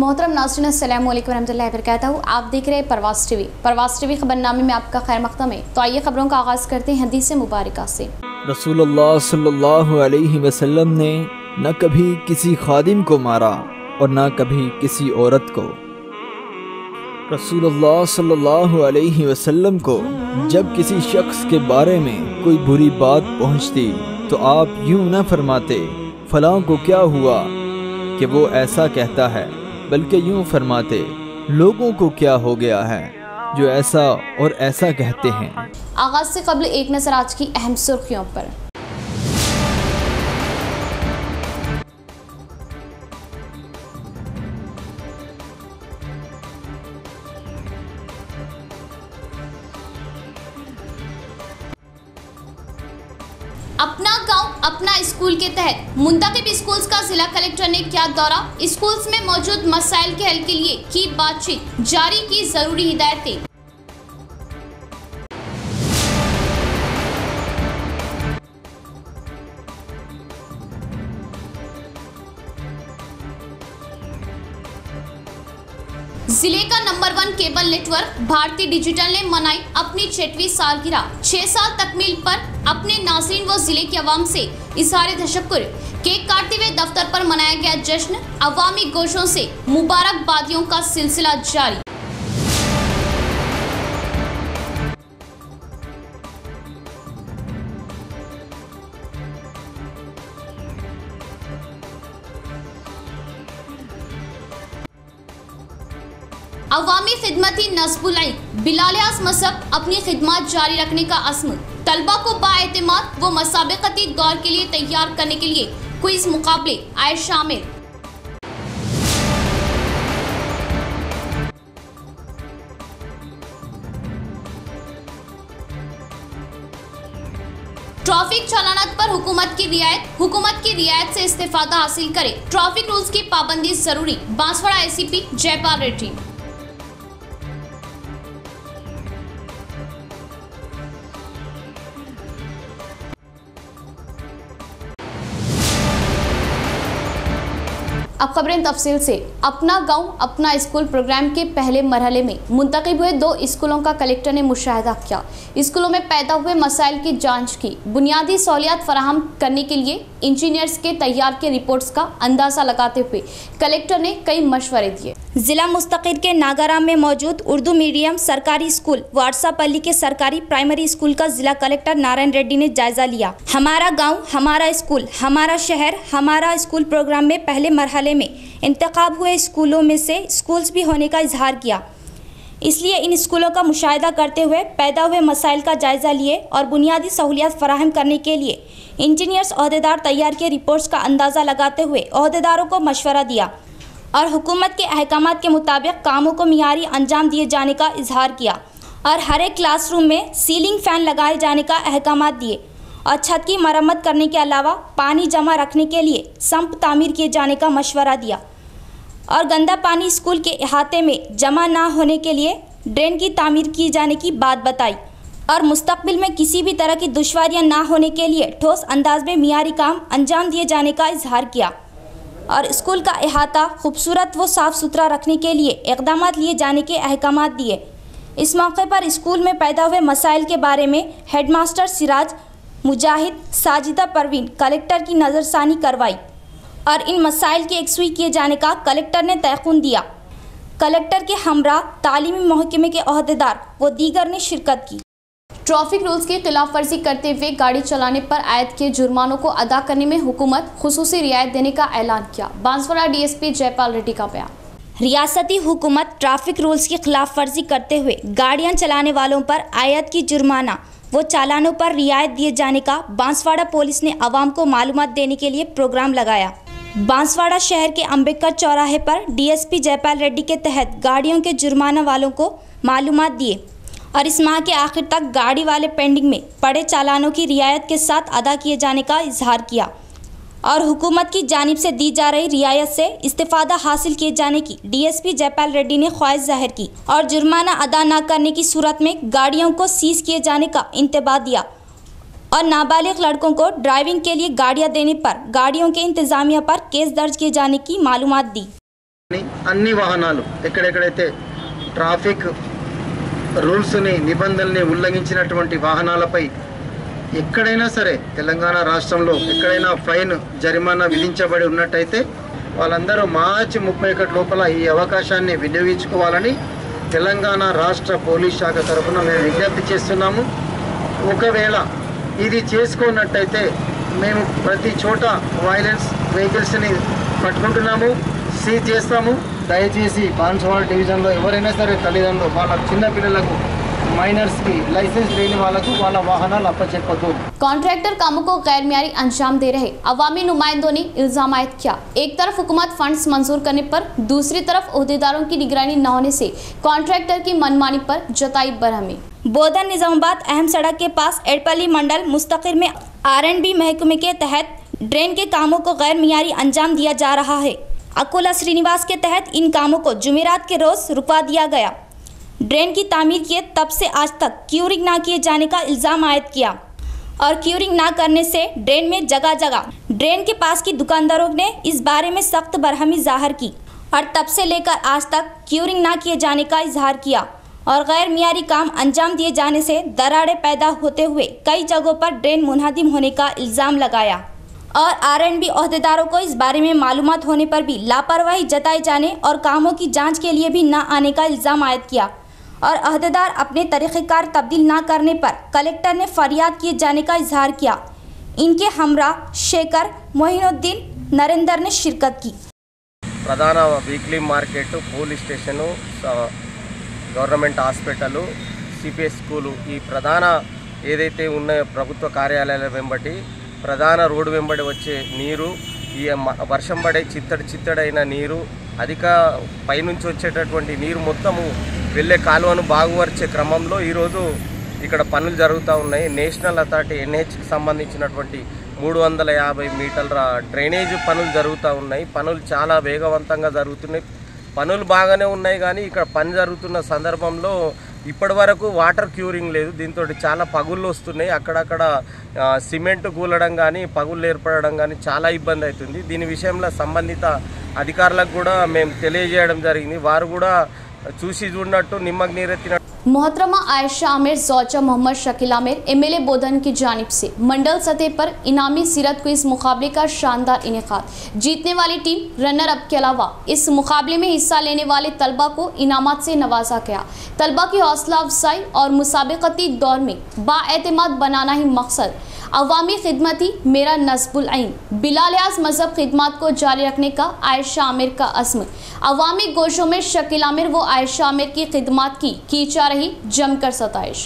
मोहतरम नाज़रीन अस्सलामु अलैकुम वरहमतुल्लाहि वबरकातुहू। आप देख रहे हैं परवाज़ टीवी खबरनामे में आपका खैर मक़दम है। तो आइए खबरों का आगाज़ करते हैं हदीस मुबारका से। रसूलुल्लाह सल्लल्लाहु अलैहि वसल्लम ने न कभी किसी खादिम को मारा और न कभी किसी औरत को। रसूलुल्लाह सल्लल्लाहु अलैहि वसल्लम को जब किसी शख्स के बारे में कोई बुरी बात पहुंचती तो आप यूँ न फरमाते फलां को क्या हुआ कि वो ऐसा कहता है, बल्कि यूँ फरमाते लोगों को क्या हो गया है जो ऐसा और ऐसा कहते हैं। आगाज़ से कबल एक नज़र आज की अहम सुर्खियों पर। अपना गांव अपना स्कूल के तहत मुंतखब स्कूल्स का जिला कलेक्टर ने किया दौरा। स्कूल्स में मौजूद मसाइल के हल के लिए की बातचीत, जारी की जरूरी हिदायतें। जिले का नंबर 1 केबल नेटवर्क भारती डिजिटल ने मनाई अपनी 6वीं सालगिरह। 6 साल तकमील पर अपने नाज़रीन व जिले की आवाम से इज़हार तशक्कुर। केक काटते हुए दफ्तर पर मनाया गया जश्न। अवामी गोशों से मुबारकबादियों का सिलसिला जारी। अवामी खिदमती नस्बुल बिलालियास मसब अपनी खिदमत जारी रखने का अज़्म। तलबा को बाएतिमाद व मसाबकती दौर के लिए तैयार करने के लिए क्विज मुकाबले आए शामिल। ट्रैफिक चालानात पर हुकूमत की रियायत से इस्तेफादा हासिल करे। ट्रैफिक रूल्स की पाबंदी जरूरी। बांसवाड़ा एसीपी जयपाल रेड्डी। अब खबरें तफसील से। अपना गांव अपना स्कूल प्रोग्राम के पहले मरहले में मुंतखब हुए 2 स्कूलों का कलेक्टर ने मुशाहिदा किया। स्कूलों में पैदा हुए मसाइल की जांच की। बुनियादी सहूलियात फराहम करने के लिए इंजीनियर्स के तैयार के रिपोर्ट्स का अंदाजा लगाते हुए कलेक्टर ने कई मशवरे दिए। जिला मुस्तकिर के नागाराम में मौजूद उर्दू मीडियम सरकारी स्कूल वारसापल्ली के सरकारी प्राइमरी स्कूल का जिला कलेक्टर नारायण रेड्डी ने जायजा लिया। हमारा गांव हमारा स्कूल हमारा शहर हमारा स्कूल प्रोग्राम में पहले मरहले में इंतखाब हुए स्कूलों में से स्कूल्स भी होने का इजहार किया। इसलिए इन स्कूलों का मुशाहिदा करते हुए पैदा हुए मसाइल का जायजा लिए और बुनियादी सहूलियात फराहम करने के लिए इंजीनियर्स ओहदेदार तैयार के रिपोर्ट्स का अंदाज़ा लगाते हुए ओहदेदारों को मशवरा दिया और हुकूमत के अहकामात के मुताबिक कामों को मियारी अंजाम दिए जाने का इजहार किया और हर एक क्लासरूम में सीलिंग फ़ैन लगाए जाने का अहकामात दिए और छत की मरम्मत करने के अलावा पानी जमा रखने के लिए सम्प तामीर किए जाने का मशवरा दिया और गंदा पानी स्कूल के अहाते में जमा ना होने के लिए ड्रेन की तामीर की जाने की बात बताई और मुस्तकबिल में किसी भी तरह की दुश्वारियां ना होने के लिए ठोस अंदाज में मियारी काम अंजाम दिए जाने का इजहार किया और स्कूल का अहाता खूबसूरत व साफ़ सुथरा रखने के लिए इक़दाम लिए जाने के अहकामात दिए। इस मौके पर स्कूल में पैदा हुए मसाइल के बारे में हेडमास्टर सिराज, मुजाहिद, साजिदा परवीन कलेक्टर की नज़रसानी करवाई और इन मसाइल के यकसुई किए जाने का कलेक्टर ने तयक़ुन दिया। कलेक्टर के हमरा तालीमी महकमे के ओहदेदार व दीगर ने शिरकत की। ट्रैफिक रूल्स की खिलाफ वर्जी करते हुए गाड़ी चलाने पर आयद किए जुर्मानों को अदा करने में हुकूमत खुसूसी रियायत देने का ऐलान किया। बांसवाड़ा डीएसपी जयपाल रेड्डी का बयान। रियासती हुकूमत ट्रैफिक रूल्स की खिलाफ वर्जी करते हुए गाड़ियां चलाने वालों पर आयद की जुर्माना वो चालानों पर रियायत दिए जाने का बांसवाड़ा पुलिस ने आवाम को मालूमात देने के लिए प्रोग्राम लगाया। बांसवाड़ा शहर के अम्बेडकर चौराहे पर डीएसपी जयपाल रेड्डी के तहत गाड़ियों के जुर्माना वालों को मालूमात दिए और इस माह के आखिर तक गाड़ी वाले पेंडिंग में पड़े चालानों की रियायत के साथ अदा किए जाने का इजहार किया और हुकूमत की जानिब से दी जा रही रियायत से इस्तेफादा हासिल किए जाने की डीएसपी जयपाल रेड्डी ने ख्वाहिश जाहिर की और जुर्माना अदा न करने की सूरत में गाड़ियों को सीज किए जाने का इंतबाह दिया और नाबालिग लड़कों को ड्राइविंग के लिए गाड़ियां देने पर गाड़ियों के इंतजामिया पर केस दर्ज किए जाने की मालूमात दी। అన్ని వాహనాలు ఎక్కడెక్కడైతే ట్రాఫిక్ రూల్స్ని నిబంధనల్ని ఉల్లంఘించినటువంటి వాహనాలపై ఎక్కడైనా సరే తెలంగాణ రాష్ట్రంలో ఎక్కడైనా ఫైన్ జరిమానా విధించబడి ఉన్నట్టయితే వాళ్ళందరూ మార్చి 31 లోపల ఈ అవకాశాన్ని వినియోగించుకోవాలని తెలంగాణ రాష్ట్ర పోలీస్ శాఖ తరఫున మేము విజ్ఞప్తి చేస్తున్నాము. ఒకవేళ ఇది చేసుకున్నట్టయితే మేము ప్రతి చోట వైలెన్స్ వెహికల్స్ని పట్టుకుంటున్నాము, సీజ్ చేస్తాము. దయచేసి బాన్సువాడ డివిజన్లో ఎవరైనా సరే తల్లిదండ్రులు వాళ్ళ చిన్న పిల్లలకు माइनर्स की लाइसेंस लेने वालों को वाला वाहन अप्पचेप्पद्दु। कॉन्ट्रैक्टर कामों को गैर मियारी अंजाम दे रहे अवामी नुमाइंदों ने इल्जाम आयद किया। एक तरफ हुकूमत फंड्स मंजूर करने पर दूसरी तरफ ओहदेदारों की निगरानी न होने से कॉन्ट्रैक्टर की मनमानी पर जताई बरहमी। बोधन निजामाबाद अहम सड़क के पास एडपल्ली मंडल मुस्तकिर में R&B महकमे के तहत ड्रेन के कामों को गैर मियारी अंजाम दिया जा रहा है। अकोला श्रीनिवास के तहत इन कामों को जुमेरात के रोज रुकवा दिया गया। ड्रेन की तामीर किए तब से आज तक क्यूरिंग ना किए जाने का इल्ज़ाम आयद किया और क्यूरिंग ना करने से ड्रेन में जगह जगह ड्रेन के पास की दुकानदारों ने इस बारे में सख्त बरहमी जाहिर की और तब से लेकर आज तक क्यूरिंग ना किए जाने का इजहार किया और गैर मियारी काम अंजाम दिए जाने से दरारें पैदा होते हुए कई जगहों पर ड्रेन मुनहदिम होने का इल्ज़ाम लगाया और R&B ओहदेदारों को इस बारे में मालूमात होने पर भी लापरवाही जताए जाने और कामों की जांच के लिए भी न आने का इल्ज़ाम आयद किया और अहदेदार अपने तरीक़ेकार तब्दील ना करने पर कलेक्टर ने फरियाद किए जाने का इजहार किया। इनके हमरा शेखर मोहिनुद्दीन नरेंद्र ने शिरकत की। प्रधान weekly market police station government hospital CPS school ఈ ప్రధాన ఏదైతే ఉన్న ప్రభుత్వ కార్యాలయాల వెంబడి ప్రధాన రోడ్ వెంబడి వచ్చే నీరు ఈ వర్షం పడే చిత్తడైన నీరు అధిక పైనుంచి వచ్చేటటువంటి నీరు మొత్తము వెళ్ళే కాలువను బాగుపరిచే క్రమంలో ఈరోజు ఇక్కడ పనులు జరుగుతూ ఉన్నాయి। నేషనల్ అథారిటీ NHకి సంబంధించినటువంటి 350 మీటర్ల డ్రైనేజ్ పనులు జరుగుతూ ఉన్నాయి। పనులు చాలా వేగవంతంగా జరుగుతున్నాయి। పనులు బాగానే ఉన్నాయి కానీ ఇక్కడ పని జరుగుతున్న సందర్భంలో ఇప్పటి వరకు వాటర్ క్యూరింగ్ లేదు। దీంతో చాలా పగుళ్ళు వస్తున్నాయి। అక్కడక్కడ సిమెంట్ కూలడం కానీ పగుళ్ళు ఏర్పడడం కానీ చాలా ఇబ్బంది అవుతుంది। దీని విషయంలో సంబంధిత అధికారులకు కూడా మేము తెలియజేయడం జరిగింది। వారు కూడా చూసి చూడనట్టు నిమ్మకు నీరెత్తిన मोहतरमा आयशा आमिर ज़ौजा मोहम्मद शकील आमिर MLA बोधन की जानिब से मंडल सतह पर इनामी सीरत को इस मुकाबले का शानदार इनेकाद। जीतने वाली टीम रनर अप के अलावा इस मुकाबले में हिस्सा लेने वाले तलबा को इनामात से नवाजा गया। तलबा की हौसला अफजाई और मुसाबिकती दौर में बाएतमाद बनाना ही मकसद। अवामी खिदमत ही मेरा नस्बुल ऐन। बिला लिहाज मजहब खिदमत को जारी रखने का आयशा आमिर का अज़्म। अवामी गोशों में शकील आमिर व आयशा आमिर की खिदमत की जा रही जमकर सताइश।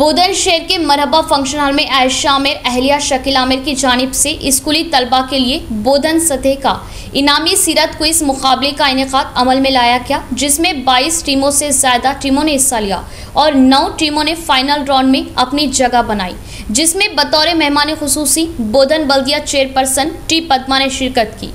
बोधन शहर के मरहबा फंक्शन हॉल में आयशा आमिर अहलिया शकील आमिर की जानिब से स्कूली तलबा के लिए बोधन सतह का इनामी सीरत क्विज मुकाबले का इनेकाद अमल में लाया गया, जिसमें 22 टीमों से ज़्यादा टीमों ने हिस्सा लिया और 9 टीमों ने फाइनल राउंड में अपनी जगह बनाई, जिसमें बतौर मेहमान खुसूसी बोधन बल्दिया चेयरपर्सन टी पद्मा ने शिरकत की।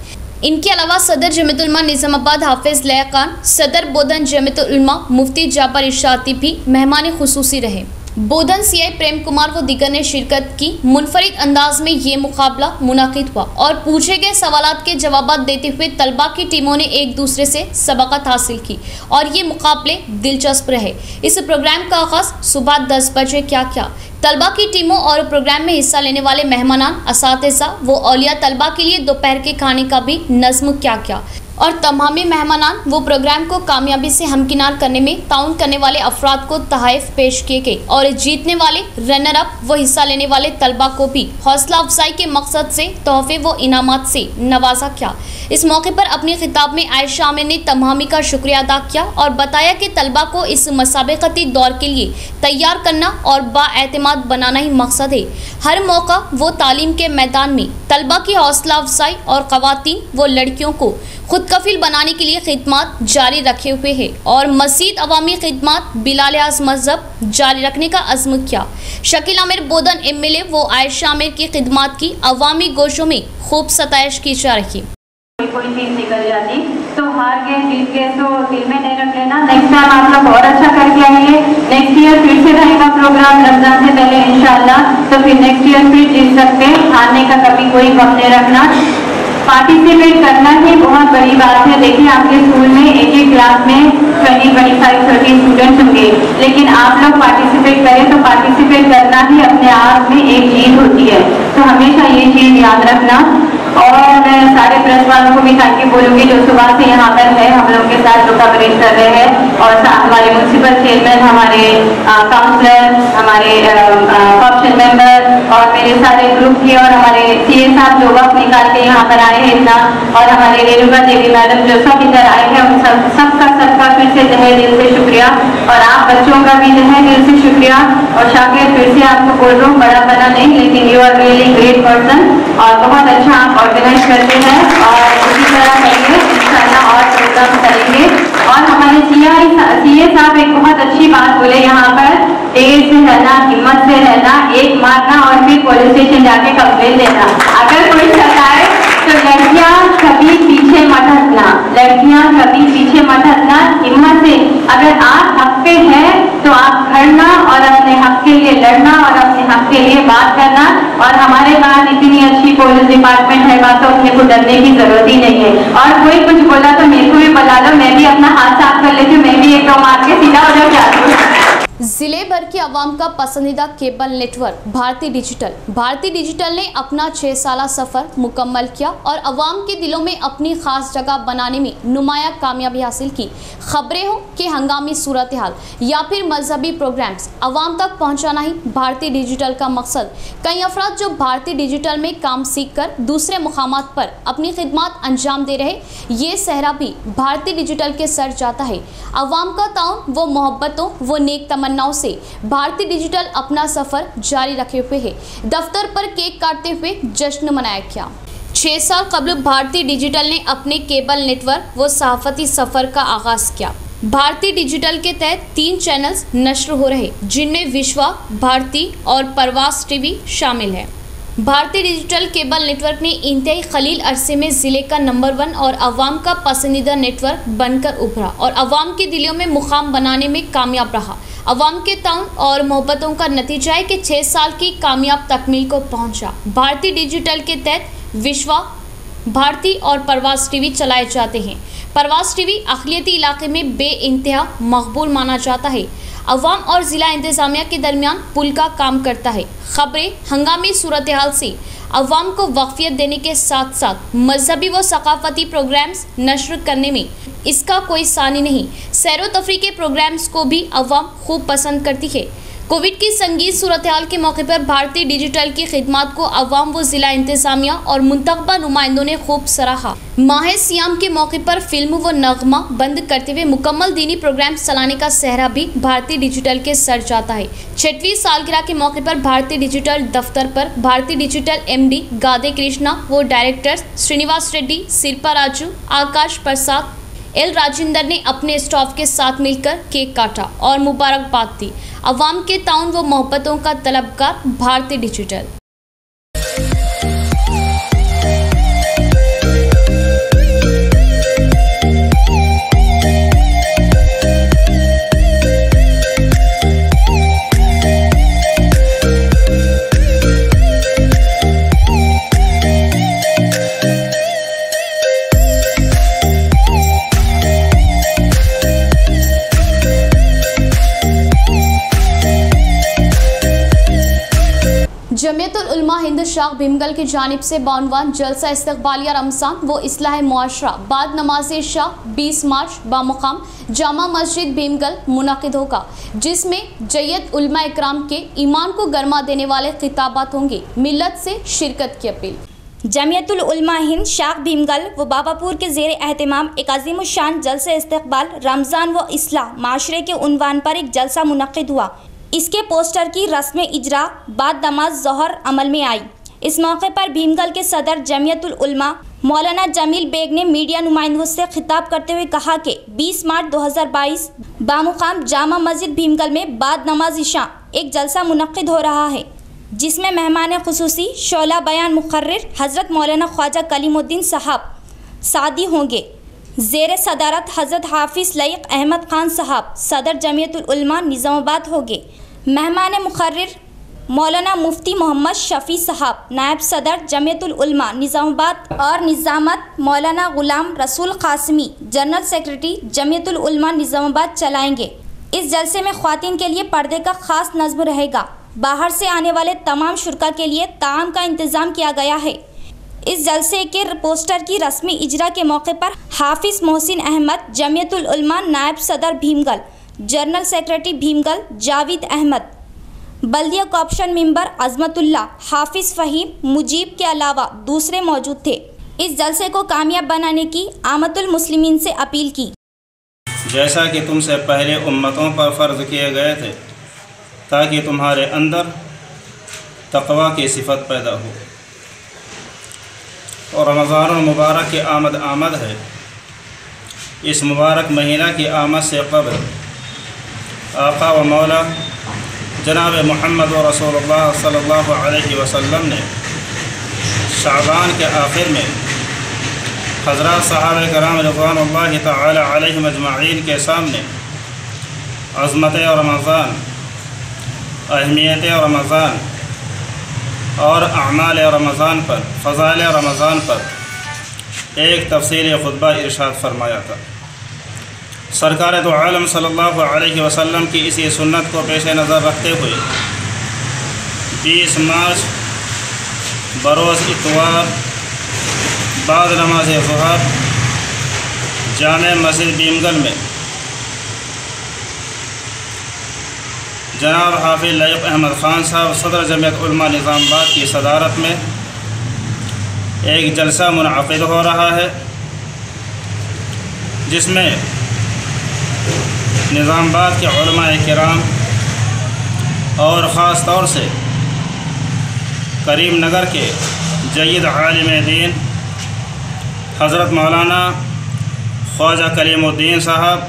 इनके अलावा सदर जमीयत उलमा निजामाबाद हाफिज लया खान, सदर बोधन जमीयत उलमा मुफ्ती जाबर इशाती भी मेहमान खुसूसी रहे। बोधन CI प्रेम कुमार व दीगर ने शिरकत की। मुनफरिद अंदाज में ये मुकाबला मुनाकिद हुआ और पूछे गए सवालात के जवाब देते हुए तलबा की टीमों ने एक दूसरे से सबकत हासिल की और ये मुकाबले दिलचस्प रहे। इस प्रोग्राम का आगाज़ सुबह 10 बजे क्या तलबा की टीमों और प्रोग्राम में हिस्सा लेने वाले मेहमान असातिज़ा व औलिया तलबा के लिए दोपहर के खाने का भी नज़्म क्या और तमामी मेहमान वो प्रोग्राम को कामयाबी से हमकिनार करने में ताउन करने वाले अफराद को तहफ़ पेश किए गए और जीतने वाले रनर अप व हिस्सा लेने वाले तलबा को भी हौसला अफजाई के मकसद से तोहफे व इनामात से नवाजा किया। इस मौके पर अपने खिताब में आयशा आमिर ने तमामी का शुक्रिया अदा किया और बताया कि तलबा को इस मसाबकती दौर के लिए तैयार करना और बाएतमाद बनाना ही मकसद है। हर मौका वो तालीम के मैदान में तलबा की हौसला अफजाई और ख़वातीन व लड़कियों को खुद कफिल बनाने के लिए खिदमत जारी रखे हुए है और मज़ीद अवामी खिदमत बिला लिहाज मजहब जारी रखने का अज़्म किया। शकील आमिर बोधन MLA वो आयशा आमिर की खिदमत की अवामी गोशों में खूब सताइश की जा रही। कोई टीम निकल जाती तो हार गए जीत गए तो दिल में नहीं रख लेना। नेक्स्ट टाइम आप लोग और अच्छा करके आइए। नेक्स्ट ईयर फिर से रहेगा प्रोग्राम रमजान से पहले इंशाल्लाह, तो फिर नेक्स्ट ईयर फिर जीत सकते हैं। हारने का कभी कोई वक्त नहीं रखना पार्टिसिपेट करना ही बहुत बड़ी बात है। देखिए आपके स्कूल में एक क्लास में 20-25-30 स्टूडेंट्स होंगे, लेकिन आप लोग पार्टिसिपेट करें तो पार्टिसिपेट करना ही अपने आप में एक जीत होती है। तो हमेशा ये चीज याद रखना। और मैं सारे प्रेस वालों को भी थैंक यू बोलूंगी जो सुबह से यहाँ पर है, हम लोग के साथ जो कवरेज कर रहे हैं। और हमारे म्यूनसिपल चेयरमैन, हमारे काउंसलर, हमारे कॉर्पोरेशन मेंबर और मेरे सारे ग्रुप के और हमारे सीए साहब जो वक्त निकाल के यहाँ पर आए हैं इतना, और हमारे रेणुका देवी मैडम जो सब इधर आए हैं, उन सबका फिर से जो है दिल से शुक्रिया। और आप बच्चों का भी जो है दिल से शुक्रिया। और शाकिर फिर से आपको बोल रहा हूँ, बड़ा बना नहीं, लेकिन you are really great person और बहुत अच्छा आप ऑर्गेनाइज करते हैं और इसी तरह करिए, इंशाल्लाह और प्रोग्राम करेंगे। और हमारे सीए साहब एक बहुत अच्छी बात बोले यहाँ पर, तेज से रहना, हिम्मत से रहना, एक मारना और फिर पुलिस स्टेशन जाके कंप्लेन देना। अगर कोई सताए तो लड़कियां कभी पीछे मत हटना, लड़कियां कभी पीछे मत हटना, हिम्मत से अगर आप हक पे हैं तो आप खड़ना और अपने हक के लिए लड़ना और अपने हक के लिए बात करना। और हमारे पास इतनी अच्छी पुलिस डिपार्टमेंट है, बात तो अपने को डरने की जरूरत ही नहीं है। और कोई कुछ बोला तो मेरे को भी बुला लो, मैं भी अपना हाथ साफ कर लेती हूँ, मैं भी एक दो मार के सीधा हो जाती हूँ। जिले भर की आवाम का पसंदीदा केबल नेटवर्क भारती डिजिटल ने अपना 6 साला सफर मुकम्मल किया और आवाम के दिलों में अपनी खास जगह बनाने में नुमाया कामयाबी हासिल की। खबरें हो कि हंगामी सूरत हाल या फिर मजहबी प्रोग्राम्स आवाम तक पहुंचाना ही भारती डिजिटल का मकसद। कई अफराद जो भारती डिजिटल में काम सीख कर दूसरे मुकामात पर अपनी खिदमत अंजाम दे रहे, ये सहरा भी भारती डिजिटल के सर जाता है। आवाम का ताउन व मोहब्बतों व नेक तमन्नाओं से भारती डिजिटल अपना सफर जारी रखे हुए है। दफ्तर पर केक काटते हुए जश्न मनाया गया। 6 साल कबल भारती डिजिटल ने अपने केबल नेटवर्क व सहाफती सफर का आगाज किया। भारती डिजिटल के तहत 3 चैनल्स नश्र हो रहे, जिनमें विश्वा, भारती और परवास टीवी शामिल है। भारती डिजिटल केबल नेटवर्क ने इंतहाई खलील अरसे में ज़िले का नंबर 1 और अवाम का पसंदीदा नेटवर्क बनकर उभरा और अवाम के दिलों में मुकाम बनाने में कामयाब रहा। अवाम के ताउन और मोहब्बतों का नतीजा है कि 6 साल की कामयाब तकमील को पहुंचा। भारती डिजिटल के तहत विश्वा, भारती और परवास टीवी चलाए जाते हैं। परवास टीवी अक़लियती इलाके में बेइंतहा मकबूल माना जाता है। अवाम और ज़िला इंतज़ामिया के दरमियान पुल का काम करता है। खबरें हंगामी सूरत हाल से अवाम को वक़्फ़ियत देने के साथ साथ मजहबी व सकाफ़ती प्रोग्राम्स नश्र करने में इसका कोई सानी नहीं। सैर व तफरी के प्रोग्राम्स को भी अवाम खूब पसंद करती है। कोविड की संगीन सूरत हाल के मौके पर भारतीय डिजिटल की खिदमत को अवाम व ज़िला इंतज़ामिया और मुंतखबा नुमाइंदों ने खूब सराहा। माह सियाम के मौके पर फिल्म व नगमा बंद करते हुए मुकम्मल दीनी प्रोग्राम चलाने का सहरा भी भारतीय डिजिटल के सर जाता है। 6वीं सालगिरह के मौके पर भारतीय डिजिटल दफ्तर पर भारतीय डिजिटल MD गादे कृष्णा व डायरेक्टर्स श्रीनिवास रेड्डी, शिल्पा राजू, आकाश प्रसाद, एल राजेंद्र ने अपने स्टाफ के साथ मिलकर केक काटा और मुबारकबाद दी। अवाम के ताउन व मोहब्बतों का तलबगार भारतीय डिजिटल। जमीयतुल उलमा हिंद शाख भीमगल की जानिब से 52वां जलसा इस्तक़बालिया रमज़ान व इस्लाह मुआशरा बाद नमाज शाह 20 मार्च बामुकाम जामा मस्जिद भीमगल मुनक़िद होगा, जिसमें जय्यद उलमा इकराम के ईमान को गरमा देने वाले खिताबात होंगे। मिल्लत से शिरकत की अपील। जमीयतुल उलमा हिंद शाख भीमगल व बाबापुर के ज़ेर एहतमाम एक अज़ीमुश्शान जलसा इस्तक़बाल रमज़ान व इस्लाह माशरे के उन्वान पर एक जलसा मुनक़िद हुआ। इसके पोस्टर की रस्म इजरा बाद नमाज ज़ोहर अमल में आई। इस मौके पर भीमगल के सदर जमीयतुल उलमा मौलाना जमील बेग ने मीडिया नुमाइंदों से खिताब करते हुए कहा कि 20 मार्च 2022 बामुकाम जामा मस्जिद भीमगल में बाद नमाज इशा एक जलसा मुनक़िद हो रहा है, जिसमें मेहमान खुसूसी शोला बयान मुक़र्रिर हज़रत मौलाना ख्वाजा कलीमुद्दीन साहब सादी होंगे। ज़ेर सदारत हज़रत हाफिज़ लईक़ अहमद ख़ान साहब सदर जमीयतुल उलमा निज़ामाबाद होंगे। मेहमान मुक़र्रिर मौलाना मुफ्ती मोहम्मद शफी साहब नायब सदर जमीयतुल उलमा निज़ामाबाद और निज़ामत मौलाना गुलाम रसूल कासमी जनरल सेक्रेटरी जमीयतुल उलमा निज़ामाबाद चलाएंगे। इस जलसे में ख्वातीन के लिए पर्दे का खास नज़्म रहेगा। बाहर से आने वाले तमाम शुरका के लिए ताम का इंतज़ाम किया गया है। इस जलसे के पोस्टर की रस्मी इजरा के मौके पर हाफिज मोहसिन अहमद जमीयतुल उलमा नायब सदर भीमगल, जनरल सेक्रेटरी भीमगल जावेद अहमद, बल्दिया कॉर्पोरेशन मेंबर अजमतुल्लाह, हाफिज फ़हीम, मुजीब के अलावा दूसरे मौजूद थे। इस जलसे को कामयाब बनाने की आमतुल मुस्लिमीन से अपील की। जैसा कि तुमसे पहले उम्मतों पर फ़र्ज़ किए गए थे ताकि तुम्हारे अंदर तक़वा की सिफत पैदा हो। और रमज़ान मुबारक की आमद है। इस मुबारक महीना की आमद से क़ब्ल आका व मौला जनाब मुहम्मद व रसूलुल्लाह सल्लल्लाहु अलैहि वसल्लम ने शाबान के आखिर में हज़रत सहाबा कराम रिज़वानुल्लाहि तआला अलैहिम अजमईन के सामने अज़मत रमज़ान, अहमियत रमज़ान और अमाल रमज़ान पर, फ़ज़ाइल रमज़ान पर एक तफ़सीली खुतबा इरशाद फरमाया था। सरकार दो आलम सल्लल्लाहु अलैहि वसल्लम की इसी सुन्नत को पेश नज़र रखते हुए 20 मार्च बरोज़ इतवार बाद नमाज ज़ुहर जामे मस्जिद भीमगल में जनाब हाफिज लईक़ अहमद ख़ान साहब सदर जमीयत उलमा निज़ामाबाद की सदारत में एक जलसा मुनअक़िद हो रहा है, जिसमें निज़ामाबाद के उलमाए किराम और ख़ास तौर से करीम नगर के जय्यद आलिम दीन हज़रत मौलाना ख्वाजा कलीमुद्दीन साहब,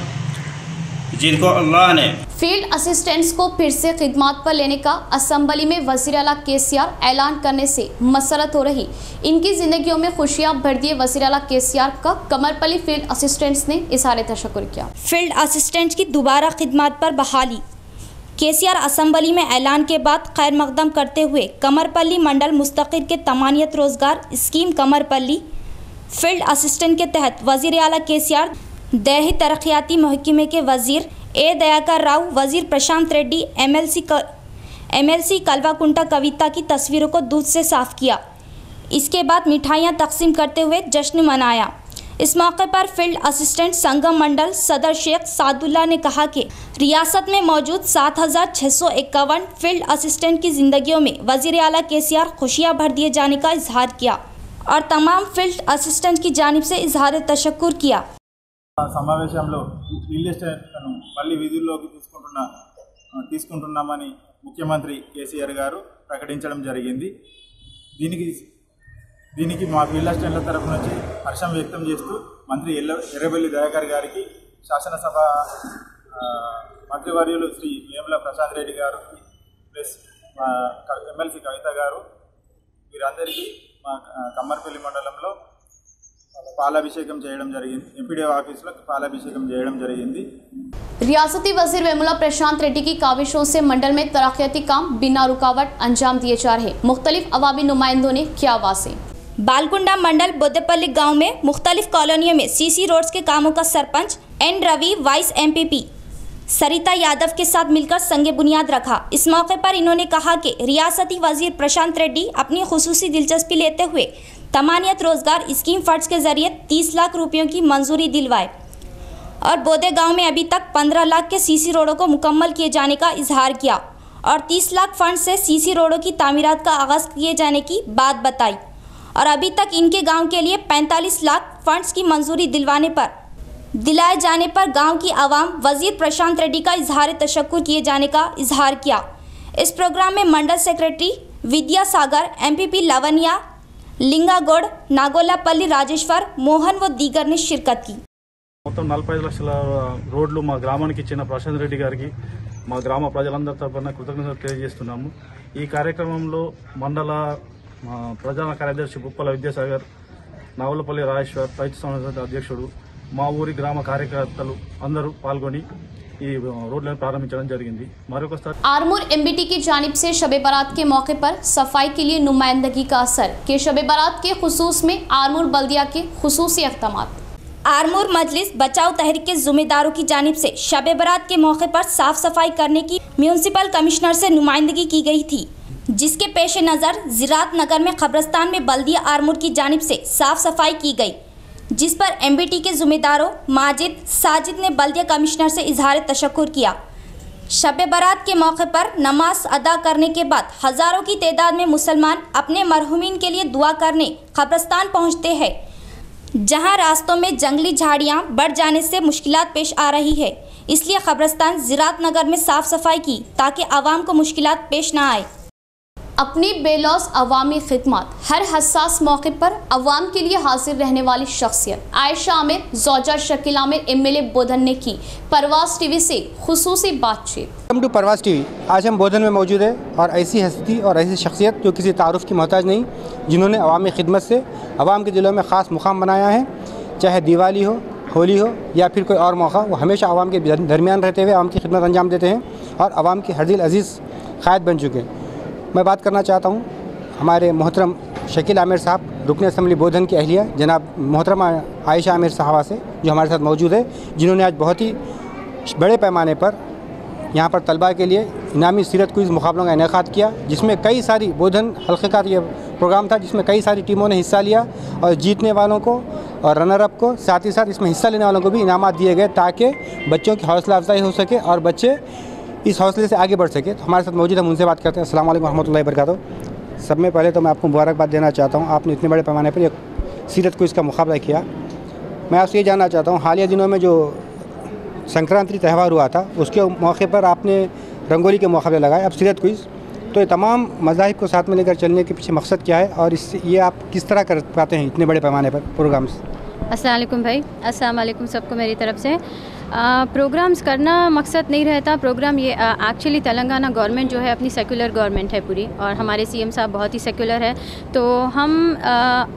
जिनको अल्लाह ने फील्ड असिस्टेंट्स को फिर से खिदमत पर लेने का असम्बली में वज़ीर आला केसीआर ऐलान करने से मसरत हो रही, इनकी ज़िंदगियों में खुशियाँ भर दिए वज़ीर आला केसीआर का कमरपल्ली फील्ड असिस्टेंट्स ने इज़हार तशक्कुर किया। फील्ड असिस्टेंट्स की दोबारा खिदमत पर बहाली केसीआर असम्बली में ऐलान के बाद खैर मकदम करते हुए कमरपल्ली मंडल मुस्तक़िल के तमानियत रोज़गार स्कीम कमरपल्ली फील्ड असिस्टेंट के तहत वज़ीर आला केसीआर, देही तरक्याती महकमे के वज़ीर ए दयाकर राव, वज़ीर प्रशांत रेड्डी, एमएलसी कल्वाकुंटा कविता की तस्वीरों को दूध से साफ़ किया। इसके बाद मिठाइयाँ तकसीम करते हुए जश्न मनाया। इस मौके पर फील्ड असिस्टेंट संगम मंडल सदर शेख सादुल्ला ने कहा कि रियासत में मौजूद 7,651 फील्ड असिस्टेंट की ज़िंदगियों में वज़ीर आला केसीआर खुशियाँ भर दिए जाने का इजहार किया और तमाम फील्ड असिस्टेंट की जानिब से इजहार तशक्कुर किया। సమావేశంలో ఫీల్డ్ అసిస్టెంట్లను మళ్ళీ విధుల్లోకి తీసుకుంటున్నామని ముఖ్యమంత్రి కేసీఆర్ గారు ప్రకటించడం జరిగింది। దీనికి మా ఫీల్డ్ అసిస్టెంట్ల తరఫు నుంచి హర్షం వ్యక్తం చేస్తూ మంత్రి ఎర్రబెల్లి దయాకర్ గారికి, శాసనసభ మంత్రివర్యులు శ్రీ వేముల ప్రశాంత్ రెడ్డి గారు ప్లస్ ఎమ్మెల్సీ కవిత గారు, వీరందరికీ మా కమ్మర్పల్లి మండలంలో पालाभिषेकम చేయడం జరిగింది। ఎంపీడీఓ ఆఫీసులో పాలాభిషేకం చేయడం జరిగింది। रियासती वजीर वेमुला प्रशांत रेड्डी की काविशों से मंडल में तरक्याती काम बिना रुकावट अंजाम दिए जा रहे, मुख्तलिफ अवामी नुमाइंदों ने किया वाज़ेह। बालकुंडा मंडल बोदेपल्ली गांव में मुख्तलिफ कॉलोनियों में सीसी रोड्स के कामों का सरपंच N Ravi, vice MPP Sarita Yadav के साथ मिलकर संगे बुनियाद रखा। इस मौके पर इन्होंने कहा कि रियासती वजीर प्रशांत रेड्डी अपनी खुसूसी दिलचस्पी लेते हुए तमानियत रोजगार स्कीम फंड्स के जरिए 30 लाख रुपयों की मंजूरी दिलवाए और बोदे गांव में अभी तक 15 लाख के सीसी रोडों को मुकम्मल किए जाने का इजहार किया और 30 लाख फंड से सीसी रोडों की तामीरात का आगाज़ किए जाने की बात बताई और अभी तक इनके गांव के लिए 45 लाख फंड्स की मंजूरी दिलाए जाने पर गांव की आवाम वजीर प्रशांत रेड्डी का इजहार तशक्कुर किए जाने का इजहार किया। इस प्रोग्राम में मंडल सेक्रेटरी विद्या सागर, एमपीपी लवनिया, लिंगागौड़, नागोलापल्ली राजेश्वर, मोहन व दीगर ने शिरकत की। మొత్తం 45 లక్షల రోడ్లు మా గ్రామానికి ఇచ్చిన ప్రశాంత్ రెడ్డి గారికి మా గ్రామ ప్రజలందరి తరపున కృతజ్ఞతలు తెలియజేస్తున్నాము। ఈ కార్యక్రమంలో మండల ప్రధాన కార్యదర్శి బుప్పల విద్యాసాగర్, నాగోలపల్లి రాజేశ్వర్, రైతు సంఘ అధ్యక్షుడు, మా ఊరి గ్రామ కార్యకర్తలు అందరూ పాల్గొని ఈ రోడ్లను ప్రారంభించడం జరిగింది। మరొకసారి आरमूर एमबीटी की जानिब से शब बारात के मौके पर सफाई के लिए नुमाइंदगी का असर के शब बारात के खुसूस में आरमूर बल्दिया के खुसूसी इक़दामात। आरमूर मजलिस बचाव तहरीक के जिम्मेदारों की जानिब से शब बारात के मौके पर साफ सफाई करने की म्यूनसिपल कमिश्नर से नुमाइंदगी की गई थी, जिसके पेश नज़र ज़िरात नगर में कब्रस्तान में बल्दिया आरमूर की जानिब से साफ सफाई की गई, जिस पर एमबीटी के ज़िम्मेदारों माजिद साजिद ने बल्दिया कमिश्नर से इजहार तशक्कुर किया। शब बारात के मौके पर नमाज अदा करने के बाद हज़ारों की तादाद में मुसलमान अपने मरहूमीन के लिए दुआ करने कब्रस्तान पहुंचते हैं, जहां रास्तों में जंगली झाड़ियां बढ़ जाने से मुश्किलात पेश आ रही है। इसलिए कब्रस्तान ज़िरात नगर में साफ़ सफाई की ताकि आवाम को मुश्किलात पेश ना आए। अपनी बेलौस अवामी खिदमत हर हसास मौके पर अवाम के लिए हाजिर रहने वाली शख्सियत आयशा आमिर ज़ौजा शकील आमिर एमएलए बोधन ने की परवाज़ टीवी से खुसूसी बातचीत। Welcome to Parwaz TV. आज हम बोधन में मौजूद है और ऐसी हस्ती और ऐसी शख्सियत जो किसी तारुफ की मोहताज नहीं, जिन्होंने अवामी खिदमत से अवाम के दिलों में ख़ास मुकाम बनाया है। चाहे दिवाली हो, होली हो या फिर कोई और मौका, वो हमेशा अवाम के दरमियान रहते हुए अवाम की खिदमत अंजाम देते हैं और अवाम के हर दिल अजीज़ क़ायद बन चुके हैं। मैं बात करना चाहता हूँ हमारे मोहतरम शकील आमिर साहब, रुकन असम्बली बोधन की अहलिया जनाब मोहतरमा आयशा आमिर साहबा से, जो हमारे साथ मौजूद है, जिन्होंने आज बहुत ही बड़े पैमाने पर यहाँ पर तलबा के लिए इनामी सीरत क्विज़ मुकाबलों का इनेकाद किया, जिसमें कई सारी बोधन हल्के का ये प्रोग्राम था, जिसमें कई सारी टीमों ने हिस्सा लिया और जीतने वालों को और रनर अप को, साथ ही साथ इसमें हिस्सा लेने वालों को भी इनामात दिए गए ताकि बच्चों की हौसला अफजाई हो सके और बच्चे इस हौसले से आगे बढ़ सके। तो हमारे साथ मौजूद हम उनसे बात करते हैं। अस्सलाम वालेकुम रहमतुल्लाहि वबरकातुहू। सब में पहले तो मैं आपको मुबारकबाद देना चाहता हूँ, आपने इतने बड़े पैमाने पर एक सीरत क्विज़ का मुकाबला किया। मैं आपसे ये जानना चाहता हूँ, हालिया दिनों में जो संक्रांति त्यौहार हुआ था उसके मौके पर आपने रंगोली के मुकाबले लगाए, अब सीरत क्विज़, तो ये तमाम मज़ाहिब को साथ में लेकर चलने के पीछे मकसद क्या है और इससे ये आप किस तरह कर पाते हैं इतने बड़े पैमाने पर प्रोग्राम्स? अस्सलाम वालेकुम भाई, अस्सलाम वालेकुम सबको मेरी तरफ से। प्रोग्राम्स करना मकसद नहीं रहता। प्रोग्राम ये एक्चुअली तेलंगाना गवर्नमेंट जो है अपनी सेकुलर गवर्नमेंट है पूरी, और हमारे सीएम साहब बहुत ही सेकुलर है, तो हम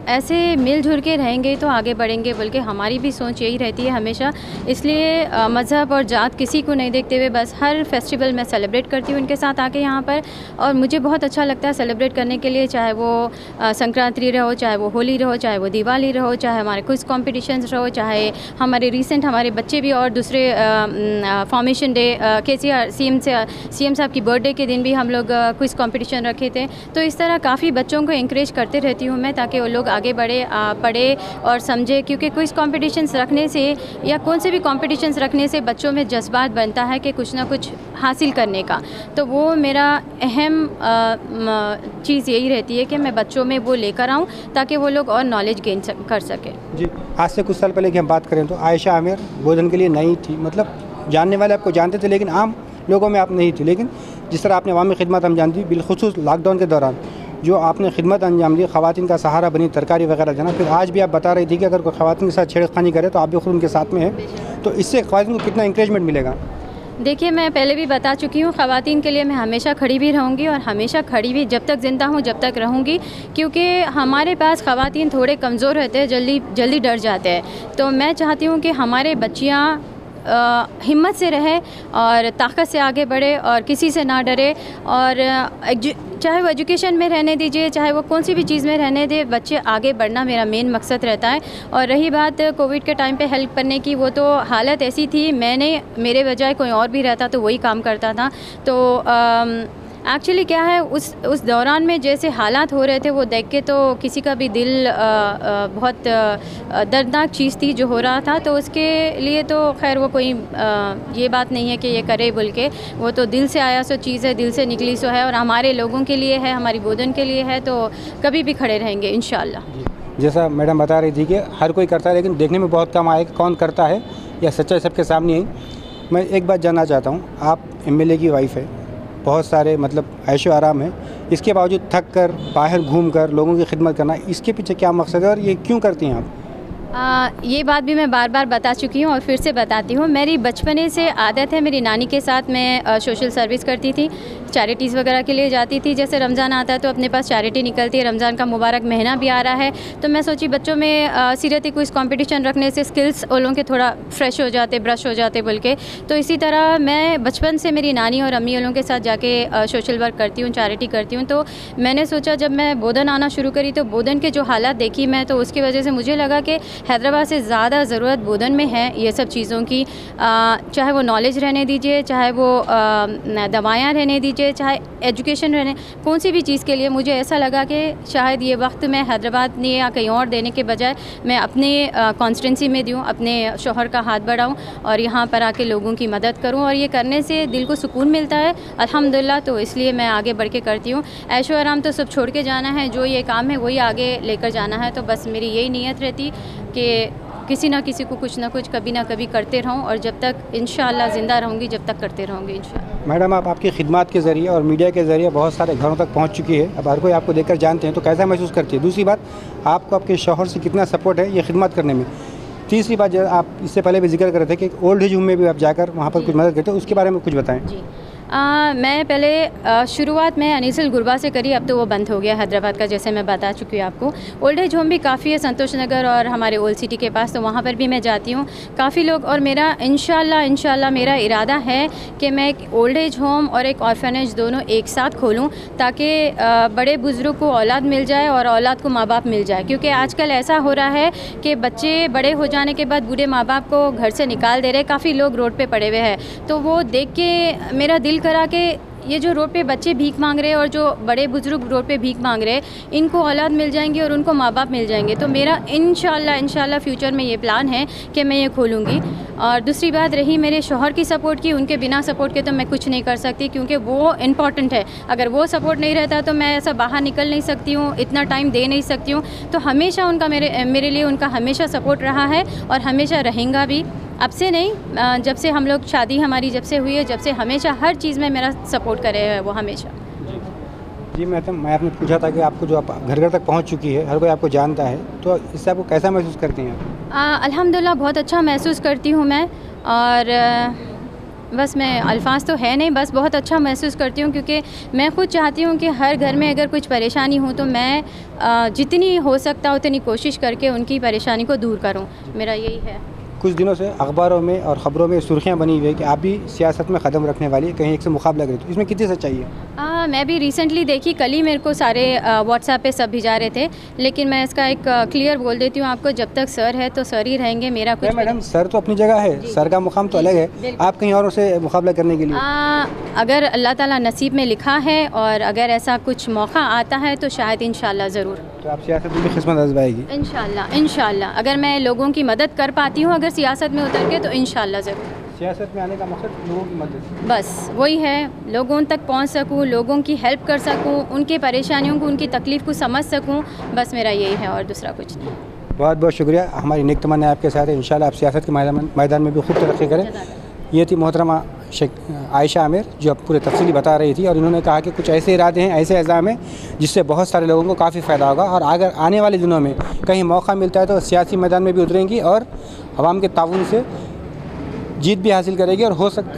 ऐसे मिलजुल के रहेंगे तो आगे बढ़ेंगे, बल्कि हमारी भी सोच यही रहती है हमेशा। इसलिए मज़हब और जात किसी को नहीं देखते हुए बस हर फेस्टिवल मैं सेलिब्रेट करती हूँ उनके साथ आके यहाँ पर, और मुझे बहुत अच्छा लगता है सेलिब्रेट करने के लिए, चाहे वो संक्रांति रहो, चाहे वो होली रहो, चाहे वो दिवाली रहो, चाहे हमारे क्विज़ कॉम्पिटिशन्स रहो, चाहे हमारे रिसेंट हमारे बच्चे भी और दूसरे फॉर्मेशन डे केसीआर सीएम साहब की बर्थडे के दिन भी हम लोग क्विज़ कंपटीशन रखे थे। तो इस तरह काफ़ी बच्चों को इंकरेज करते रहती हूँ मैं, ताकि वो लोग आगे बढ़े, पढ़े और समझे, क्योंकि क्विज़ कंपटीशन्स रखने से या कौन से भी कंपटीशन्स रखने से बच्चों में जज्बात बनता है कि कुछ ना कुछ हासिल करने का। तो वो मेरा अहम चीज़ यही रहती है कि मैं बच्चों में वो लेकर आऊँ ताकि वो लोग और नॉलेज गेन कर सकें। जी, आज से कुछ साल पहले की हम बात करें तो आयशा आमिर बोधन के लिए नई थी, मतलब जानने वाले आपको जानते थे लेकिन आम लोगों में आप नहीं थी। लेकिन जिस तरह आपने अवामी खिदमत अंजाम दी, बिलखुसूस लॉकडाउन के दौरान जो आपने खिदमत अंजाम दी, ख़वातीन का सहारा बनी, तरकारी वगैरह देना, फिर आज भी आप बता रही थी कि अगर कोई ख़वातीन के साथ छेड़खानी करे तो आप भी खुद उनके साथ में हैं, तो इससे ख़वातीन को कितना इंकरेजमेंट मिलेगा? देखिए, मैं पहले भी बता चुकी हूँ, ख़वातीन के लिए मैं हमेशा खड़ी भी रहूँगी और हमेशा खड़ी भी जब तक ज़िंदा हूँ जब तक रहूँगी, क्योंकि हमारे पास ख़वातीन थोड़े कमज़ोर रहते हैं, जल्दी डर जाते हैं। तो मैं चाहती हूँ कि हमारे बच्चियाँ हिम्मत से रहे और ताकत से आगे बढ़े और किसी से ना डरे, और चाहे वो एजुकेशन में रहने दीजिए, चाहे वो कौन सी भी चीज़ में रहने दे, बच्चे आगे बढ़ना मेरा मेन मकसद रहता है। और रही बात कोविड के टाइम पे हेल्प करने की, वो तो हालत ऐसी थी, मेरे बजाय कोई और भी रहता तो वही काम करता था। तो एक्चुअली क्या है, उस दौरान में जैसे हालात हो रहे थे वो देख के तो किसी का भी दिल बहुत दर्दनाक चीज़ थी जो हो रहा था। तो उसके लिए तो खैर वो कोई ये बात नहीं है कि ये करे बोल के, वो तो दिल से आया सो चीज़ है, दिल से निकली सो है, और हमारे लोगों के लिए है, हमारी बोधन के लिए है, तो कभी भी खड़े रहेंगे इंशाल्लाह। जैसा मैडम बता रही थी कि हर कोई करता है लेकिन देखने में बहुत कम आए कि कौन करता है या सच्चाई सबके सामने आई। मैं एक बात जानना चाहता हूँ, आप एमएलए की वाइफ है, बहुत सारे मतलब ऐशो आराम है, इसके बावजूद थक कर बाहर घूम कर लोगों की खिदमत करना, इसके पीछे क्या मकसद है और ये क्यों करती हैं आप? ये बात भी मैं बार बार बता चुकी हूँ और फिर से बताती हूँ। मेरी बचपने से आदत है, मेरी नानी के साथ मैं सोशल सर्विस करती थी, चैरिटीज़ वगैरह के लिए जाती थी। जैसे रमज़ान आता है तो अपने पास चैरिटी निकलती है, रमज़ान का मुबारक महीना भी आ रहा है तो मैं सोची बच्चों में सीरत क्विज़ कंपटीशन रखने से स्किल्स वो लोगों के थोड़ा फ्रेश हो जाते, ब्रश हो जाते बोल के। तो इसी तरह मैं बचपन से मेरी नानी और अम्मी वालों के साथ जाके सोशल वर्क करती हूँ, चैरिटी करती हूँ। तो मैंने सोचा जब मैं बोधन आना शुरू करी तो बोधन के जो हालात देखी मैं, तो उसकी वजह से मुझे लगा कि हैदराबाद से ज़्यादा ज़रूरत बोधन में है ये सब चीज़ों की। चाहे वो नॉलेज रहने दीजिए, चाहे वो दवाएँ रहने दीजिए, चाहे एजुकेशन रहने, कौन सी भी चीज़ के लिए मुझे ऐसा लगा कि शायद ये वक्त मैं हैदराबाद में या कहीं और देने के बजाय मैं अपने कॉन्स्टिट्यूंसी में दूँ, अपने शोहर का हाथ बढ़ाऊँ और यहाँ पर आके लोगों की मदद करूँ। और ये करने से दिल को सुकून मिलता है अल्हम्दुलिल्लाह। तो इसलिए मैं आगे बढ़ के करती हूँ। ऐशो आराम तो सब छोड़ के जाना है, जो ये काम है वही आगे लेकर जाना है। तो बस मेरी यही नीयत रहती कि किसी ना किसी को कुछ ना कुछ कभी ना कभी करते रहूं और जब तक इंशाअल्लाह ज़िंदा रहूंगी जब तक करते रहूंगी इंशाअल्लाह। मैडम, आप आपकी खिदमत के ज़रिए और मीडिया के ज़रिए बहुत सारे घरों तक पहुंच चुकी है। अब हर कोई आपको देखकर जानते हैं तो कैसा महसूस करती है? दूसरी बात, आपको आपके शौहर से कितना सपोर्ट है ये खिदमत करने में? तीसरी बात, जो आप इससे पहले भी जिक्र कर रहे थे कि ओल्ड एज होम में भी आप जाकर वहाँ पर कुछ मदद करते हो, उसके बारे में कुछ बताएँ। जी, मैं पहले शुरुआत में अनीसुल गुरबा से करी, अब तो वो बंद हो गया हैदराबाद का, जैसे मैं बता चुकी हूँ आपको। ओल्ड एज होम भी काफ़ी है संतोष नगर और हमारे ओल्ड सिटी के पास, तो वहाँ पर भी मैं जाती हूँ काफ़ी लोग। और मेरा इंशाल्लाह मेरा इरादा है कि मैं एक ओल्ड एज होम और एक ऑर्फनेज दोनों एक साथ खोलूँ ताकि बड़े बुज़ुर्ग को औलाद मिल जाए और औलाद को माँ बाप मिल जाए। क्योंकि आजकल ऐसा हो रहा है कि बच्चे बड़े हो जाने के बाद बूढ़े माँ बाप को घर से निकाल दे रहे, काफ़ी लोग रोड पर पड़े हुए हैं। तो वो देख के मेरा दिल करा कि ये जो रोड पे बच्चे भीख मांग रहे हैं और जो बड़े बुजुर्ग रोड पे भीख मांग रहे हैं, इनको औलाद मिल जाएंगे और उनको माँ बाप मिल जाएंगे। तो मेरा इंशाल्लाह फ्यूचर में ये प्लान है कि मैं ये खोलूँगी। और दूसरी बात रही मेरे शौहर की सपोर्ट की, उनके बिना सपोर्ट के तो मैं कुछ नहीं कर सकती क्योंकि वो इम्पॉर्टेंट है। अगर वो सपोर्ट नहीं रहता तो मैं ऐसा बाहर निकल नहीं सकती हूँ, इतना टाइम दे नहीं सकती हूँ। तो हमेशा उनका मेरे लिए उनका हमेशा सपोर्ट रहा है और हमेशा रहेगा भी। अब से नहीं, जब से हम लोग शादी हमारी जब से हुई है, जब से हमेशा हर चीज़ में मेरा सपोर्ट करे है वो हमेशा। जी मैं आपने पूछा था कि आपको जो आप घर घर तक पहुंच चुकी है, हर कोई आपको जानता है, तो इससे आपको कैसा महसूस करती हैं आप? अल्हम्दुलिल्लाह बहुत अच्छा महसूस करती हूँ मैं। और बस मैं अल्फाज तो है नहीं, बस बहुत अच्छा महसूस करती हूँ क्योंकि मैं खुद चाहती हूँ कि हर घर में अगर कुछ परेशानी हो तो मैं जितनी हो सकता उतनी कोशिश करके उनकी परेशानी को दूर करूँ। मेरा यही है। कुछ दिनों से अखबारों में और ख़बरों में सुर्खियां बनी हुई है कि आप भी सियासत में कदम रखने वाली है, कहीं एक से मुकाबला करें, तो इसमें कितनी सच्चाई है? मैं भी रिसेंटली देखी, कल ही मेरे को सारे व्हाट्सएप पे सब भिजा रहे थे, लेकिन मैं इसका एक क्लियर बोल देती हूँ आपको, जब तक सर है तो सर ही रहेंगे। मेरा कुछ मैडम, सर तो अपनी जगह है, सर का मुकाम तो अलग है, आप कहीं और से मुकाबला करने के लिए? अगर अल्लाह ताला नसीब में लिखा है और अगर ऐसा कुछ मौका आता है तो शायद इंशाल्लाह ज़रूर। तो आप सियासत में भी किस्मत आजमाएगी? इंशाल्लाह अगर मैं लोगों की मदद कर पाती हूँ अगर सियासत में उतर के, तो इंशाल्लाह ज़रूर। सियासत में आने का मकसद लोगों की मदद, बस वही है, लोगों तक पहुंच सकूं, लोगों की हेल्प कर सकूं, उनके परेशानियों को, उनकी तकलीफ़ को समझ सकूं, बस मेरा यही है और दूसरा कुछ नहीं। बहुत बहुत शुक्रिया, हमारी नेक तमन्ना आपके साथ है। इंशाल्लाह आप सियासत के मैदान में भी खूब तरक्की करें। ये थी मोहतरमा आयशा आमिर जो अब पूरे तफसीली बता रही थी, और इन्होंने कहा कि कुछ ऐसे इरादे हैं, ऐसे एज़ाम हैं जिससे बहुत सारे लोगों को काफ़ी फ़ायदा होगा, और अगर आने वाले दिनों में कहीं मौका मिलता है तो सियासी मैदान में भी उतरेंगी और आवाम के ताउन से जीत भी हासिल करेगी। और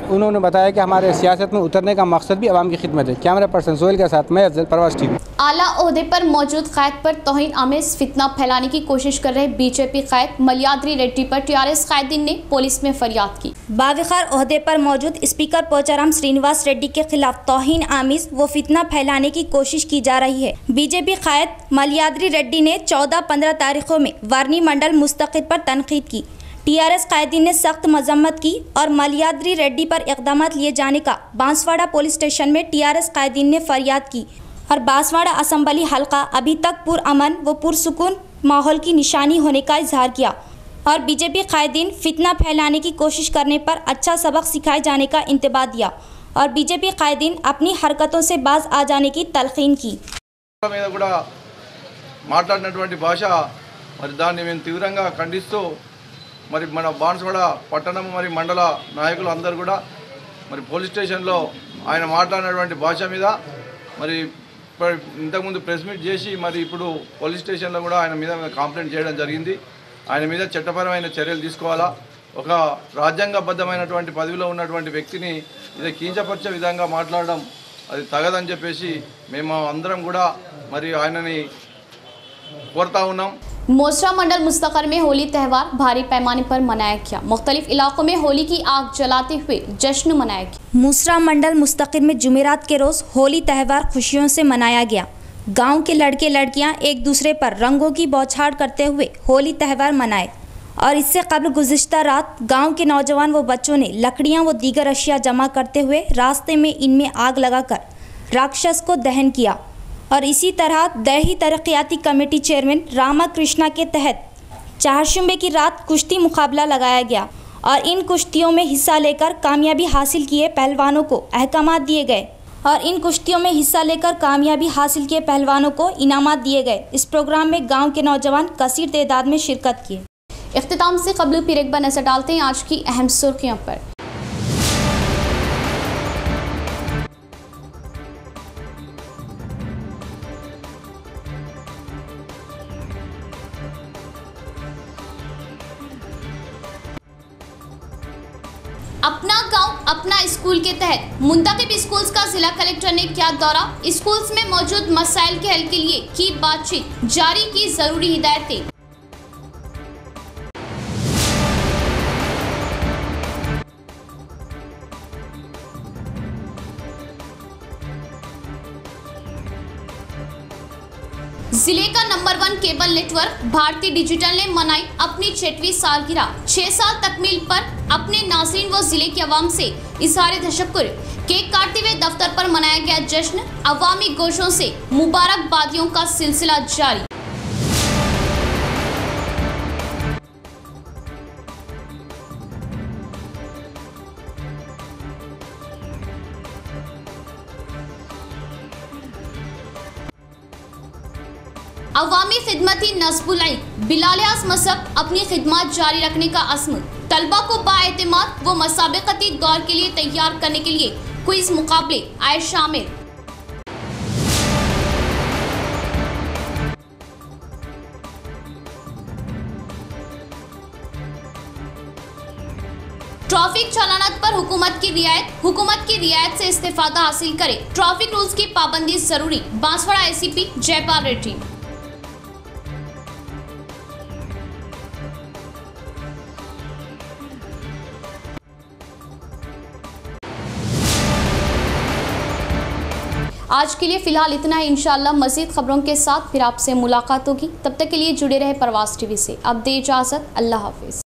उन्होंने बताया कि हमारे सियासत में उतरने का मकसद भी आवाम की खिदमत है। कैमरा पर्सन सोहेल के साथ मैं अफजल, परवाज़ टीवी। आला ओहदे पर मौजूद कैद पर तौहीन आमेज फितना फैलाने की कोशिश कर रहे बीजेपी कैद मल्याद्री रेड्डी पर टीआरएस कायदीन ने पुलिस में फरियाद की। बावकार ओहदे पर मौजूद स्पीकर पोचाराम श्रीनिवास रेड्डी के खिलाफ तौहीन आमेज व फितना फैलाने की कोशिश की जा रही है। बीजेपी कैद मल्याद्री रेड्डी ने 14-15 तारीखों में वारनी मंडल मुस्तकिल पर तनकीद की। टीआरएस कायदीन ने सख्त मजम्मत की और मल्याद्री रेड्डी पर इक़दाम लिए जाने का बांसवाड़ा पुलिस स्टेशन में टीआरएस कायदीन ने फरियाद की। और बांसवाड़ा असम्बली हल्का अभी तक पुरअमन व पुरसुकून माहौल की निशानी होने का इजहार किया। और बीजेपी कायदीन फितना फैलाने की कोशिश करने पर अच्छा सबक सिखाए जाने का इंतबाह दिया और बीजेपी कायदीन अपनी हरकतों से बाज आ जाने की तलकीन की। మాట్లాడినటువంటి భాష మరి దాన్ని మేము తీవ్రంగా ఖండిస్తూ మరి మన బాన్స్వాడ పట్టణం మరి మండల నాయకులు అందరూ కూడా మరి పోలీస్ స్టేషన్లో ఆయన మాట్లాడినటువంటి భాష మీద మరి ఇంతకుముందు ప్రెస్ మీట్ చేసి మరి ఇప్పుడు పోలీస్ స్టేషన్లో కూడా ఆయన మీద కంప్లైంట్ చేయడం జరిగింది। ఆయన మీద చట్టపరమైన చర్యలు తీసుకోవాలా. ఒక రాజ్యాంగబద్ధమైనటువంటి పదవిలో ఉన్నటువంటి వ్యక్తిని ఇది కించపరిచే విధంగా మాట్లాడడం అది తగదని చెప్పేసి మేము అందరం కూడా మరి ఆయనని కోరుతా ఉన్నాం. मोसरा मंडल मुस्तकर में होली त्यौहार भारी पैमाने पर मनाया गया। मुख्तलिफ इलाकों में होली की आग जलाते हुए जश्न मनाया गया। मूसरा मंडल मुस्तकिर में जुमेरात के रोज़ होली त्यौहार खुशियों से मनाया गया। गांव के लड़के लड़कियां एक दूसरे पर रंगों की बौछार करते हुए होली त्यौहार मनाए और इससे कबल गुज़िश्ता रात गांव के नौजवान व बच्चों ने लकड़ियां व दीगर अशिया जमा करते हुए रास्ते में इनमें आग लगाकर राक्षस को दहन किया। और इसी तरह दही तरक्याती कमेटी चेयरमैन रामा कृष्णा के तहत चारशंबे की रात कुश्ती मुकाबला लगाया गया और इन कुश्तियों में हिस्सा लेकर कामयाबी हासिल किए पहलवानों को अहकामात दिए गए पहलवानों को इनामात दिए गए। इस प्रोग्राम में गांव के नौजवान कसीर तादाद में शिरकत किए। इख्तिताम से कबल फिर एक बार नजर डालते हैं आज की अहम सुर्खियों पर। अपना गांव अपना स्कूल के तहत मुंतखब स्कूल्स का जिला कलेक्टर ने किया दौरा। स्कूल्स में मौजूद मसाइल के हल के लिए की बातचीत, जारी की जरूरी हिदायतें। जिले का नंबर 1 केबल नेटवर्क भारती डिजिटल ने मनाई अपनी 6वीं सालगिरह। 6 साल तकमील पर अपने नाज़रीन व जिले की आवाम से इज़हार तशक्कुर। केक काटते हुए दफ्तर पर मनाया गया जश्न। अवामी गोशों से मुबारकबादियों का सिलसिला जारी। अवामी खिदमती नस्बुल-ईद बिलालियास मसब अपनी खिदमत जारी रखने का अज़्म। तलबा को बाएतिमाद व मसाबकती दौर के लिए तैयार करने के लिए क्विज मुकाबले आए शामिल। ट्रैफिक चालानात पर हुकूमत की रियायत से इस्तेफादा हासिल करे। ट्रैफिक रूल्स की पाबंदी जरूरी। बांसवाड़ा एसीपी जयपाल रेड्डी। आज के लिए फिलहाल इतना है। इंशाअल्लाह मज़ीद खबरों के साथ फिर आपसे मुलाकात होगी। तब तक के लिए जुड़े रहे प्रवास टीवी से। अब दे इजाज़त। अल्लाह हाफिज़।